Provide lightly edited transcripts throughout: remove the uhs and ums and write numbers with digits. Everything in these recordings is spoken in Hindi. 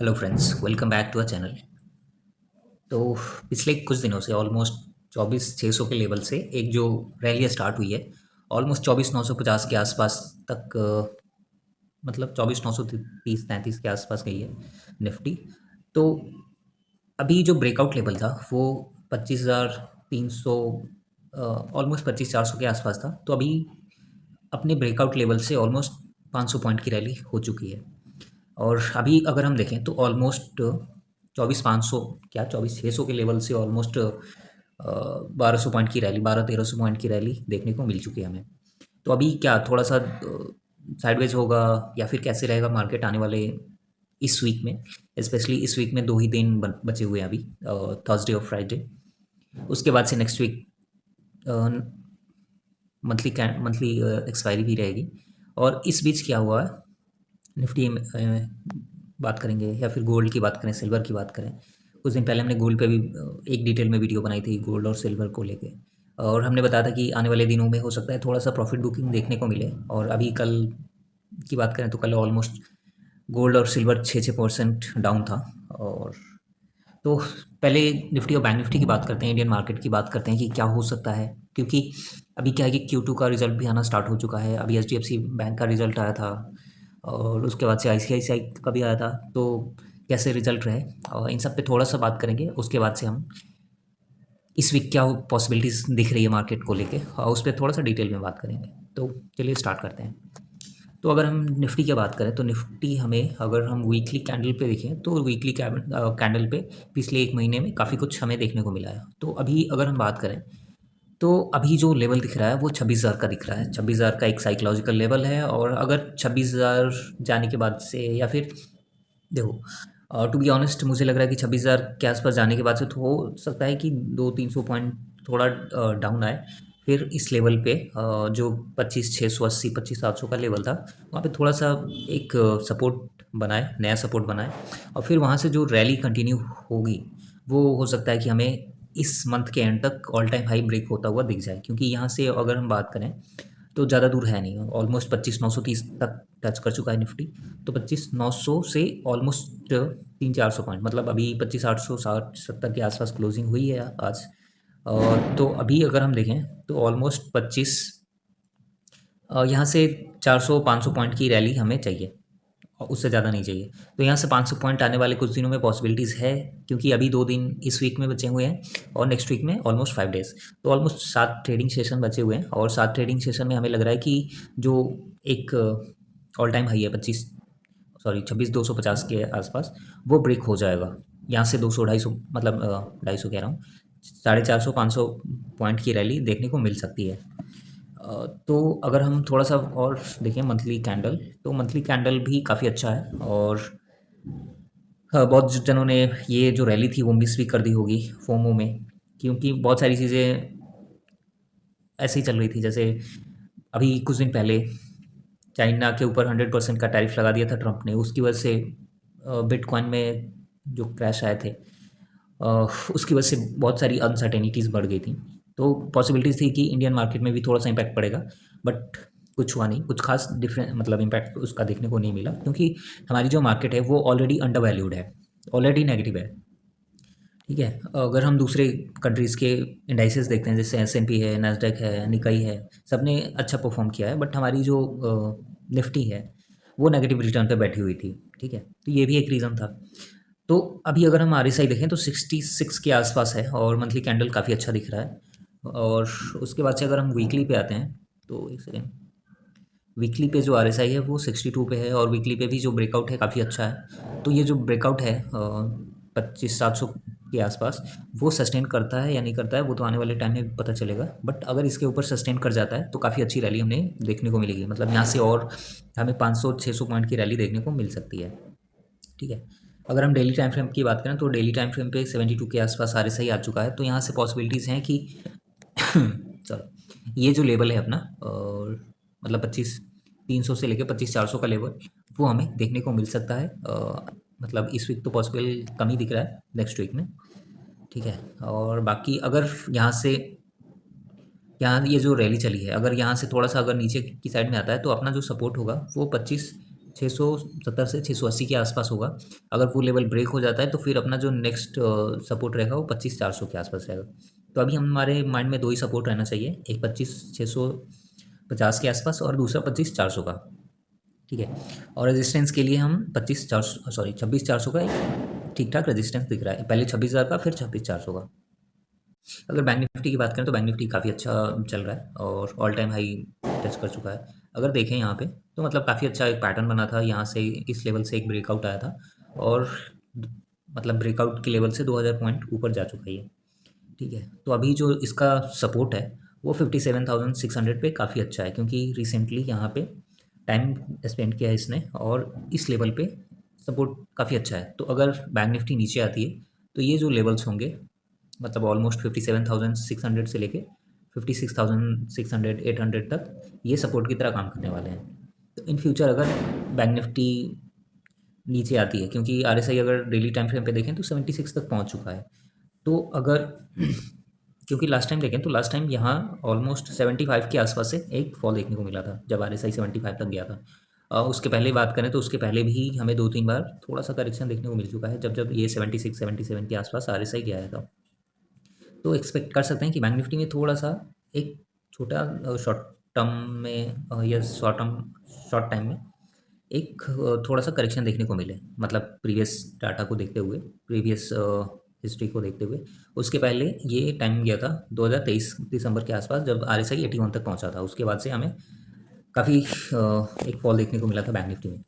Hello friends, welcome back to a channel. तो पिछले कुछ दिनों से ऑलमोस्ट 24,600 के लेवल से एक जो रैली स्टार्ट हुई है, ऑलमोस्ट 24,950 के आसपास तक, मतलब 24,930-33 के आसपास गई है निफ्टी। तो अभी जो ब्रेकआउट लेवल था वो 25,300, ऑलमोस्ट 25,400 के आसपास था। तो अभी अपने ब्रेकआउट लेवल से ऑलमोस्ट 500 पॉइंट की रैली हो चुकी है। और अभी अगर हम देखें तो ऑलमोस्ट 24,500 क्या 24,600 के लेवल से ऑलमोस्ट 1,200 पॉइंट की रैली, 1,200-1,300 पॉइंट की रैली देखने को मिल चुकी है हमें। तो अभी क्या थोड़ा सा साइडवेज होगा या फिर कैसे रहेगा मार्केट आने वाले इस वीक में? स्पेशली इस वीक में 2 ही दिन बचे हुए हैं अभी, थर्सडे और फ्राइडे। उसके बाद से नेक्स्ट वीक मंथली एक्सपायरी भी रहेगी। और इस बीच क्या हुआ है निफ्टी में, बात करेंगे या फिर गोल्ड की बात करें, सिल्वर की बात करें। कुछ दिन पहले हमने गोल्ड पे भी एक डिटेल में वीडियो बनाई थी, गोल्ड और सिल्वर को लेके। और हमने बताया था कि आने वाले दिनों में हो सकता है थोड़ा सा प्रॉफिट बुकिंग देखने को मिले। और अभी कल की बात करें तो कल ऑलमोस्ट गोल्ड और सिल्वर 6-6% डाउन था। और तो पहले निफ्टी और बैंक निफ्टी की बात करते हैं, इंडियन मार्केट की बात करते हैं कि क्या हो सकता है। क्योंकि अभी क्या है कि Q2 का रिजल्ट भी आना स्टार्ट हो चुका है। अभी HDFC बैंक का रिजल्ट आया था और उसके बाद से ICICI का भी आया था। तो कैसे रिजल्ट रहे और इन सब पे थोड़ा सा बात करेंगे। उसके बाद से हम इस वीक क्या पॉसिबिलिटीज़ दिख रही है मार्केट को लेके और उस पर थोड़ा सा डिटेल में बात करेंगे। तो चलिए स्टार्ट करते हैं। तो अगर हम निफ्टी की बात करें तो निफ्टी हमें, अगर हम वीकली कैंडल पे देखें तो वीकली कैंडल पे पिछले एक महीने में काफ़ी कुछ हमें देखने को मिला है। तो अभी अगर हम बात करें तो अभी जो लेवल दिख रहा है वो 26,000 का दिख रहा है। 26,000 का एक साइकोलॉजिकल लेवल है। और अगर 26,000 जाने के बाद से या फिर देखो, टू बी ऑनेस्ट मुझे लग रहा है कि 26,000 के आसपास जाने के बाद से तो हो सकता है कि 200-300 पॉइंट थोड़ा डाउन आए। फिर इस लेवल पे जो 25,680, 25,700 का लेवल था, वहाँ पे थोड़ा सा एक सपोर्ट बनाए, नया सपोर्ट बनाए। और फिर वहाँ से जो रैली कंटिन्यू होगी वो हो सकता है कि हमें इस मंथ के एंड तक ऑल टाइम हाई ब्रेक होता हुआ दिख जाए। क्योंकि यहाँ से अगर हम बात करें तो ज़्यादा दूर है नहीं, ऑलमोस्ट 25,930 तक टच कर चुका है निफ्टी। तो 25,900 से ऑलमोस्ट 300-400 पॉइंट, मतलब अभी 25,800, 60-70 के आसपास क्लोजिंग हुई है आज। तो अभी अगर हम देखें तो ऑलमोस्ट 25, यहाँ से 400-500 पॉइंट की रैली हमें चाहिए और उससे ज़्यादा नहीं चाहिए। तो यहाँ से 500 पॉइंट आने वाले कुछ दिनों में पॉसिबिलिटीज़ है। क्योंकि अभी 2 दिन इस वीक में बचे हुए हैं और नेक्स्ट वीक में ऑलमोस्ट 5 डेज़। तो ऑलमोस्ट 7 ट्रेडिंग सेशन बचे हुए हैं और 7 ट्रेडिंग सेशन में हमें लग रहा है कि जो एक ऑल टाइम हाई है 26,250 के आसपास, वो ब्रेक हो जाएगा। यहाँ से 200-250, मतलब 250 कह रहा हूँ, 450-500 पॉइंट की रैली देखने को मिल सकती है। तो अगर हम थोड़ा सा और देखें मंथली कैंडल, तो मंथली कैंडल भी काफ़ी अच्छा है। और हाँ, बहुत जनों ने ये जो रैली थी वो मिस भी कर दी होगी फोमो में। क्योंकि बहुत सारी चीज़ें ऐसे ही चल रही थी। जैसे अभी कुछ दिन पहले चाइना के ऊपर 100% का टैरिफ लगा दिया था ट्रंप ने। उसकी वजह से बिटकॉइन में जो क्रैश आए थे, उसकी वजह से बहुत सारी अनसर्टेनिटीज़ बढ़ गई थी। तो पॉसिबिलिटीज़ थी कि इंडियन मार्केट में भी थोड़ा सा इम्पैक्ट पड़ेगा। बट कुछ हुआ नहीं, कुछ खास डिफरेंट मतलब इम्पैक्ट उसका देखने को नहीं मिला। क्योंकि हमारी जो मार्केट है वो ऑलरेडी अंडर वैल्यूड है, ऑलरेडी नेगेटिव है। ठीक है, अगर हम दूसरे कंट्रीज़ के इंडाइसेस देखते हैं, जैसे S&P है, नैस्डैक है, निकाई है, सब ने अच्छा परफॉर्म किया है। बट हमारी जो निफ्टी है वो नेगेटिव रिटर्न पे बैठी हुई थी। ठीक है, तो ये भी एक रीज़न था। तो अभी अगर हम RSI देखें तो 66 के आसपास है और मंथली कैंडल काफ़ी अच्छा दिख रहा है। और उसके बाद से अगर हम वीकली पे आते हैं तो एक सेकेंड, वीकली पे जो RSI है वो 62 पे है और वीकली पे भी जो ब्रेकआउट है काफ़ी अच्छा है। तो ये जो ब्रेकआउट है 25,700 के आसपास, वो सस्टेन करता है या नहीं करता है वो तो आने वाले टाइम में पता चलेगा। बट अगर इसके ऊपर सस्टेन कर जाता है तो काफ़ी अच्छी रैली हमें देखने को मिलेगी। मतलब यहाँ से और हमें 500-600 पॉइंट की रैली देखने को मिल सकती है। ठीक है, अगर हम डेली टाइम फ्रेम की बात करें तो डेली टाइम फ्रेम पे 72 के आसपास RSI आ चुका है। तो यहाँ से पॉसिबिलिटीज़ हैं कि सॉरी, ये जो लेवल है अपना, और मतलब 25,300 से लेकर 25,400 का लेवल, वो हमें देखने को मिल सकता है। मतलब इस वीक तो पॉसिबल कम ही दिख रहा है, नेक्स्ट वीक में। ठीक है, और बाकी अगर यहाँ से, यहाँ ये जो रैली चली है, अगर यहाँ से थोड़ा सा अगर नीचे की साइड में आता है तो अपना जो सपोर्ट होगा वो 25 670 से 680 के आसपास होगा। अगर वो लेवल ब्रेक हो जाता है तो फिर अपना जो नेक्स्ट सपोर्ट रहेगा वो 25,400 के आसपास रहेगा। तो अभी हमारे माइंड में दो ही सपोर्ट रहना चाहिए, एक 25,650 के आसपास और दूसरा 25,400 का। ठीक है, और रेजिस्टेंस के लिए हम 26,400 का एक ठीक ठाक रेजिस्टेंस दिख रहा है, पहले 26,000 का फिर 26,400 का। अगर बैंक निफ्टी की बात करें तो बैंक निफ्टी काफ़ी अच्छा चल रहा है और ऑल टाइम हाई टच कर चुका है। अगर देखें यहाँ पे तो मतलब काफ़ी अच्छा एक पैटर्न बना था, यहाँ से इस लेवल से एक ब्रेकआउट आया था और मतलब ब्रेकआउट के लेवल से 2000 पॉइंट ऊपर जा चुका है ये। ठीक है, तो अभी जो इसका सपोर्ट है वो 57,600 पे काफ़ी अच्छा है, क्योंकि रिसेंटली यहाँ पे टाइम स्पेंड किया है इसने और इस लेवल पे सपोर्ट काफ़ी अच्छा है। तो अगर बैंक निफ्टी नीचे आती है तो ये जो लेवल्स होंगे मतलब ऑलमोस्ट 57,600 से लेके 56,600 800 तक ये सपोर्ट की तरह काम करने वाले हैं। तो इन फ्यूचर अगर बैंक निफ्टी नीचे आती है, क्योंकि आरएसआई अगर डेली टाइम फ्रेम पे देखें तो 76 तक पहुंच चुका है, तो अगर क्योंकि लास्ट टाइम देखें तो लास्ट टाइम यहाँ ऑलमोस्ट 75 के आसपास से एक फॉल देखने को मिला था जब आरएसआई 75 तक गया था। उसके पहले बात करें तो उसके पहले भी हमें 2-3 बार थोड़ा सा करेक्शन देखने को मिल चुका है, जब जब ये 76-77 के आसपास आरएसआई गया था। तो एक्सपेक्ट कर सकते हैं कि बैंक निफ्टी में थोड़ा सा एक छोटा शॉर्ट टर्म में या शॉर्ट टाइम में एक थोड़ा सा करेक्शन देखने को मिले, मतलब प्रीवियस डाटा को देखते हुए, प्रीवियस हिस्ट्री को देखते हुए। उसके पहले ये टाइम गया था 2023 दिसंबर के आसपास जब RSI 81 तक पहुंचा था, उसके बाद से हमें काफ़ी एक फॉल देखने को मिला था बैंक निफ्टी में।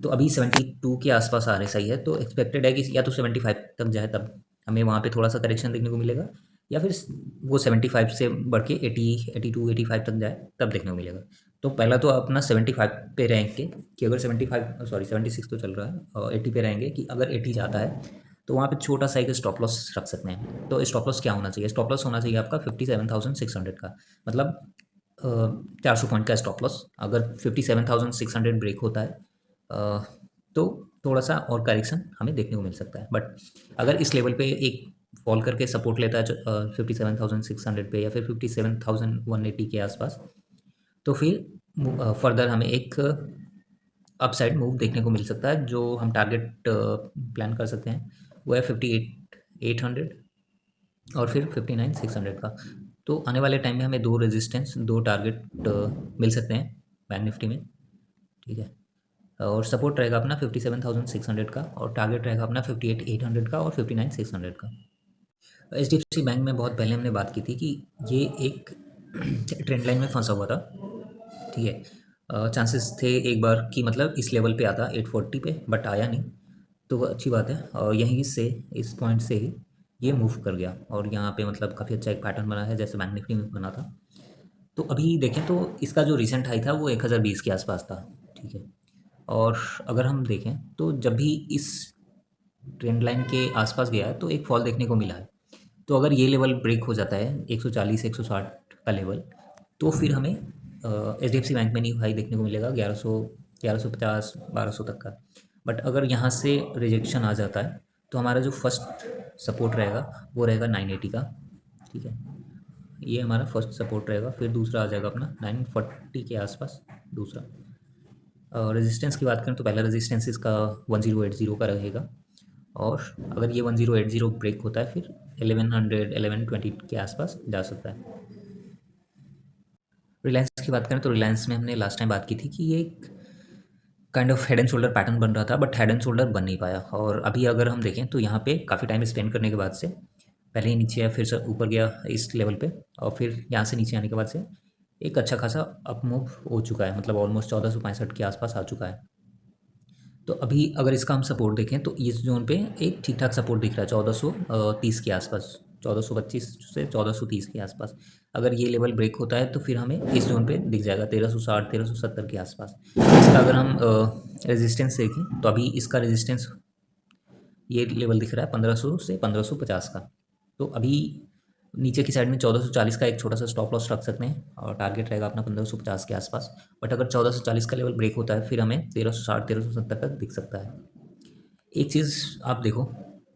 तो अभी 72 के आसपास RSI है, तो एक्सपेक्टेड है कि या तो 75 तक जाए तब हमें वहाँ पे थोड़ा सा करेक्शन देखने को मिलेगा, या फिर वो 75 से बढ़ के 80 82 85 तक जाए तब देखने को मिलेगा। तो पहला तो अपना 75 पे रहेंगे कि अगर 75 सॉरी 76 तो चल रहा है और 80 पे रहेंगे कि अगर 80 जाता है तो वहाँ पे छोटा सा एक स्टॉप लॉस रख सकते हैं। तो स्टॉप लॉस क्या होना चाहिए? स्टॉप लॉस होना चाहिए आपका 57,600 का, मतलब 400 पॉइंट का स्टॉप लॉस। अगर 57,600 ब्रेक होता है तो थोड़ा सा और करेक्शन हमें देखने को मिल सकता है, बट अगर इस लेवल पे एक फॉल करके सपोर्ट लेता है 57,600 पे या फिर 57,180 के आसपास, तो फिर फर्दर हमें एक अपसाइड मूव देखने को मिल सकता है। जो हम टारगेट प्लान कर सकते हैं वो है 58,800 और फिर 59,600 का। तो आने वाले टाइम में हमें दो रेजिस्टेंस, दो टारगेट मिल सकते हैं बैंक निफ्टी में। ठीक है, और सपोर्ट रहेगा अपना 57,600 का और टारगेट रहेगा अपना 58,800 का और 59,600 का। HDFC बैंक में बहुत पहले हमने बात की थी कि ये एक ट्रेंड लाइन में फंसा हुआ था। ठीक है, चांसेस थे एक बार कि मतलब इस लेवल पे आता 840 पे, बट आया नहीं, तो वो अच्छी बात है। और यहीं से इस पॉइंट से ही ये मूव कर गया और यहाँ पे मतलब काफ़ी अच्छा एक पैटर्न बना है जैसे बैंक निफ्टी में बना था। तो अभी देखें तो इसका जो रिसेंट हाई था वो 1020 के आसपास था। ठीक है, और अगर हम देखें तो जब भी इस ट्रेंड लाइन के आसपास गया है तो एक फॉल देखने को मिला है। तो अगर ये लेवल ब्रेक हो जाता है 140 160 का लेवल, तो फिर हमें HDFC बैंक में न्यू हाई देखने को मिलेगा 1100 1150 1200 तक का। बट अगर यहाँ से रिजेक्शन आ जाता है तो हमारा जो फर्स्ट सपोर्ट रहेगा वो रहेगा 980 का। ठीक है, ये हमारा फर्स्ट सपोर्ट रहेगा, फिर दूसरा आ जाएगा अपना 940 के आसपास दूसरा। रेजिस्टेंस की बात करें तो पहला रेजिस्टेंस इसका 1080 का रहेगा, और अगर ये 1080 ब्रेक होता है फिर 1100 1120 के आसपास जा सकता है। रिलायंस की बात करें तो रिलायंस में हमने लास्ट टाइम बात की थी कि ये एक kind of head and shoulder pattern बन रहा था, बट हेड एंड शोल्डर बन नहीं पाया। और अभी अगर हम देखें तो यहाँ पे काफ़ी टाइम स्पेंड करने के बाद से पहले ही नीचे आया, फिर से ऊपर गया इस लेवल पे, और फिर यहाँ से नीचे आने के बाद से एक अच्छा खासा अप मूव हो चुका है, मतलब ऑलमोस्ट 1465 के आसपास आ चुका है। तो अभी अगर इसका हम सपोर्ट देखें तो इस जोन पे एक ठीक ठाक सपोर्ट दिख रहा है 1430 के आसपास, 1425 से 1430 के आसपास। अगर ये लेवल ब्रेक होता है तो फिर हमें इस जोन पे दिख जाएगा 1360 1370 के आसपास। इसका अगर हम रेजिस्टेंस देखें तो अभी इसका रेजिस्टेंस ये लेवल दिख रहा है 1500 से 1550 का। तो अभी नीचे की साइड में 1440 का एक छोटा सा स्टॉप लॉस रख सकते हैं और टारगेट रहेगा अपना 1550 के आसपास। बट अगर 1440 का लेवल ब्रेक होता है फिर हमें 1360 1370 तक दिख सकता है। एक चीज़ आप देखो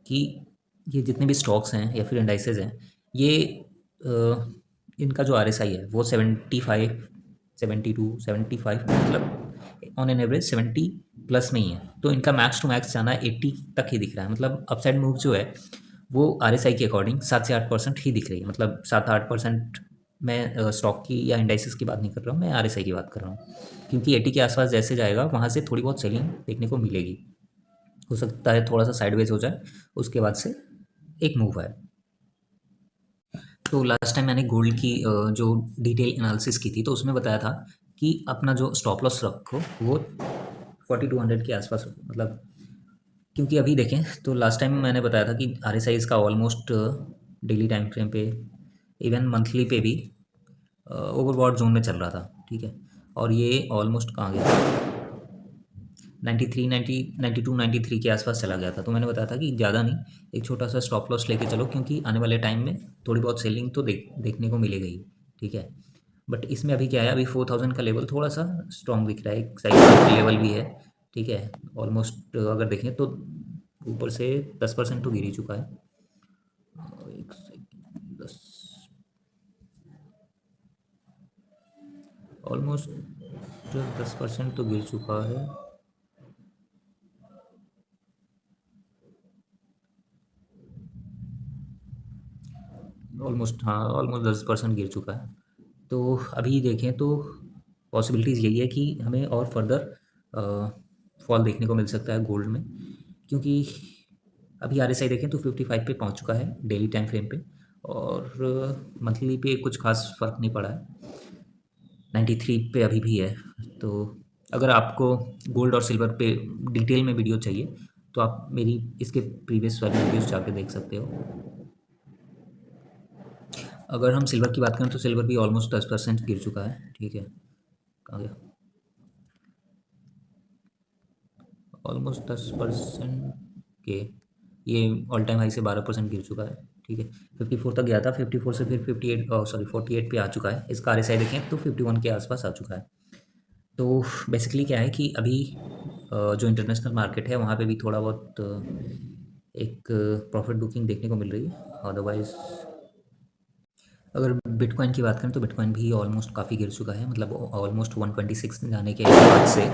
कि ये जितने भी स्टॉक्स हैं या फिर इंडाइसेस हैं, ये इनका जो RSI है वो 75 72 75, मतलब ऑन एन एवरेज 70 प्लस में ही है, तो इनका मैक्स टू मैक्स जाना 80 तक ही दिख रहा है। मतलब अपसाइड मूव जो है वो आरएसआई के अकॉर्डिंग 7 से 8% ही दिख रही है। मतलब 7-8%। मैं स्टॉक की या इंडाइसिस की बात नहीं कर रहा हूँ, मैं आरएसआई की बात कर रहा हूँ, क्योंकि 80 के आसपास जैसे जाएगा वहाँ से थोड़ी बहुत सेलिंग देखने को मिलेगी। हो सकता है थोड़ा सा साइडवेज हो जाए, उसके बाद से एक मूव है। तो लास्ट टाइम मैंने गोल्ड की जो डिटेल एनालिसिस की थी तो उसमें बताया था कि अपना जो स्टॉप लॉस रखो वो 4200 के आसपास हो। मतलब क्योंकि अभी देखें तो लास्ट टाइम मैंने बताया था कि आर एस आई इसका ऑलमोस्ट डेली टाइम फ्रेम पे, इवन मंथली पे भी ओवरबॉट जोन में चल रहा था, ठीक है। और ये ऑलमोस्ट कहाँ गया, 93, 90, 92, 93 के आसपास चला गया था। तो मैंने बताया था कि ज़्यादा नहीं, एक छोटा सा स्टॉप लॉस लेके चलो, क्योंकि आने वाले टाइम में थोड़ी बहुत सेलिंग तो देखने को मिलेगी ही, ठीक है। बट इसमें अभी क्या है, अभी 4000 का लेवल थोड़ा सा स्ट्रॉन्ग दिख रहा है, एक साइड लेवल भी है, ठीक है। ऑलमोस्ट अगर देखें तो ऊपर से 10% तो गिर ही चुका है। एक सेकंड, 10, ऑलमोस्ट 10% तो गिर चुका है। ऑलमोस्ट, हाँ, ऑलमोस्ट 10% गिर चुका है। तो अभी देखें तो पॉसिबिलिटीज़ यही है कि हमें और फर्दर फॉल देखने को मिल सकता है गोल्ड में, क्योंकि अभी आर एस आई देखें तो 55 पे पहुंच चुका है डेली टाइम फ्रेम पे, और मंथली पे कुछ खास फ़र्क नहीं पड़ा है, 93 पे अभी भी है। तो अगर आपको गोल्ड और सिल्वर पे डिटेल में वीडियो चाहिए तो आप मेरी इसके प्रीवियस वाली वीडियोस जाके देख सकते हो। अगर हम सिल्वर की बात करें तो सिल्वर भी ऑलमोस्ट 10% गिर चुका है, ठीक है। कहाँ गया, ऑलमोस्ट 10% के, ये ऑल टाइम हाई से 12% गिर चुका है, ठीक है। 54 तक गया था, 54 से फिर 58, सॉरी 48 पे आ चुका है। इसका आर एस आई देखें तो 51 के आसपास आ चुका है। तो बेसिकली क्या है कि अभी जो इंटरनेशनल मार्केट है वहाँ पे भी थोड़ा बहुत एक प्रॉफिट बुकिंग देखने को मिल रही है। अदरवाइज अगर बिटकॉइन की बात करें तो बिटकॉइन भी ऑलमोस्ट काफ़ी गिर चुका है। मतलब ऑलमोस्ट 126 जाने के बाद से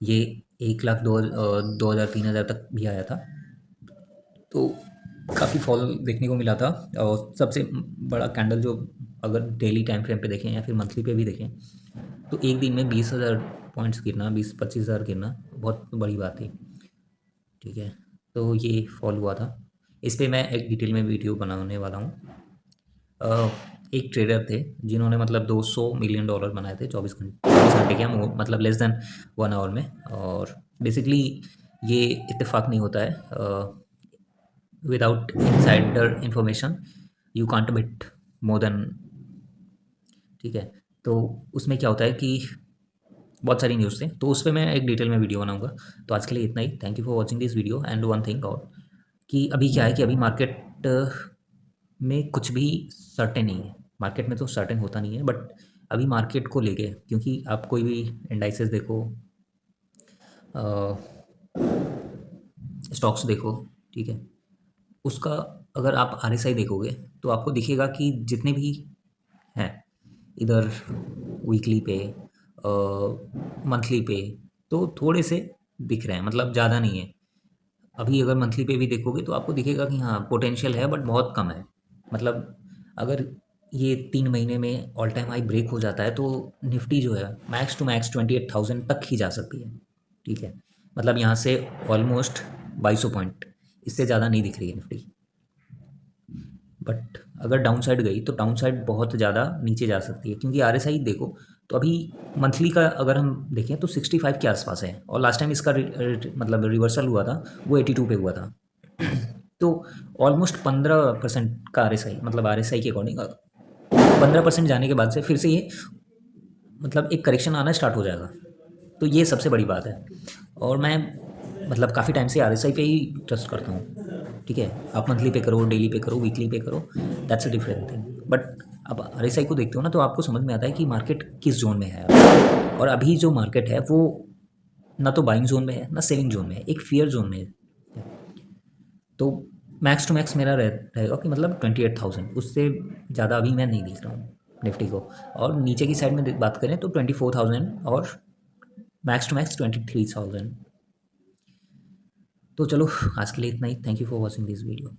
ये 1 लाख 2,000 3,000 तक भी आया था। तो काफ़ी फॉल देखने को मिला था। और सबसे बड़ा कैंडल जो, अगर डेली टाइम फ्रेम पे देखें या फिर मंथली पे भी देखें, तो एक दिन में 20,000 पॉइंट्स गिरना, 20-25,000 गिरना बहुत बड़ी बात है, ठीक है। तो ये फॉल हुआ था, इस पे मैं एक डिटेल में वीडियो बनाने वाला हूँ। एक ट्रेडर थे जिन्होंने मतलब $200 मिलियन बनाए थे 24 घंटे क्या, मतलब लेस देन 1 आवर में। और बेसिकली ये इत्तेफाक नहीं होता है, without insider information you can't bit more than, ठीक है। तो उसमें क्या होता है कि बहुत सारी न्यूज़ थे, तो उस पर मैं एक डिटेल में वीडियो बनाऊंगा। तो आज के लिए इतना ही। Thank you for watching this video. And one thing और, कि अभी क्या है कि अभी मार्केट में कुछ भी सर्टेन नहीं है। मार्केट में तो सर्टेन होता नहीं है, बट अभी मार्केट को लेके, क्योंकि आप कोई भी इंडाइसेस देखो, स्टॉक्स देखो, ठीक है, उसका अगर आप आरएसआई देखोगे तो आपको दिखेगा कि जितने भी हैं इधर वीकली पे, मंथली पे, तो थोड़े से दिख रहे हैं, मतलब ज़्यादा नहीं है। अभी अगर मंथली पे भी देखोगे तो आपको दिखेगा कि हाँ पोटेंशियल है, बट बहुत कम है। मतलब अगर ये 3 महीने में ऑल टाइम हाई ब्रेक हो जाता है तो निफ्टी जो है मैक्स टू मैक्स 28,000 तक ही जा सकती है, ठीक है। मतलब यहाँ से ऑलमोस्ट 2200 पॉइंट, इससे ज़्यादा नहीं दिख रही है निफ्टी। बट अगर डाउन साइड गई तो डाउन साइड बहुत ज़्यादा नीचे जा सकती है, क्योंकि आर एस आई देखो तो अभी मंथली का अगर हम देखें तो 65 के आसपास है, और लास्ट टाइम इसका मतलब रिवर्सल हुआ था वो 82 पे हुआ था। तो ऑलमोस्ट 15% का आर एस आई, मतलब आर एस आई के अकॉर्डिंग 15% जाने के बाद से फिर से ये मतलब एक करेक्शन आना स्टार्ट हो जाएगा। तो ये सबसे बड़ी बात है। और मैं मतलब काफ़ी टाइम से आर एस आई पे ही ट्रस्ट करता हूँ, ठीक है। आप मंथली पे करो, डेली पे करो, वीकली पे करो, that's a different thing. But अब आर एस आई को देखते हो ना तो आपको समझ में आता है कि मार्केट किस जोन में है अभी। और अभी जो मार्केट है वो ना तो बाइंग जोन में है ना सेलिंग जोन में है, एक फियर जोन में है। तो मैक्स टू मैक्स मेरा रहेगा कि मतलब 28,000, उससे ज़्यादा अभी मैं नहीं देख रहा हूँ निफ्टी को। और नीचे की साइड में बात करें तो 24,000 और मैक्स टू मैक्स 23,000, तो चलो आज के लिए इतना ही। Thank you for watching this video.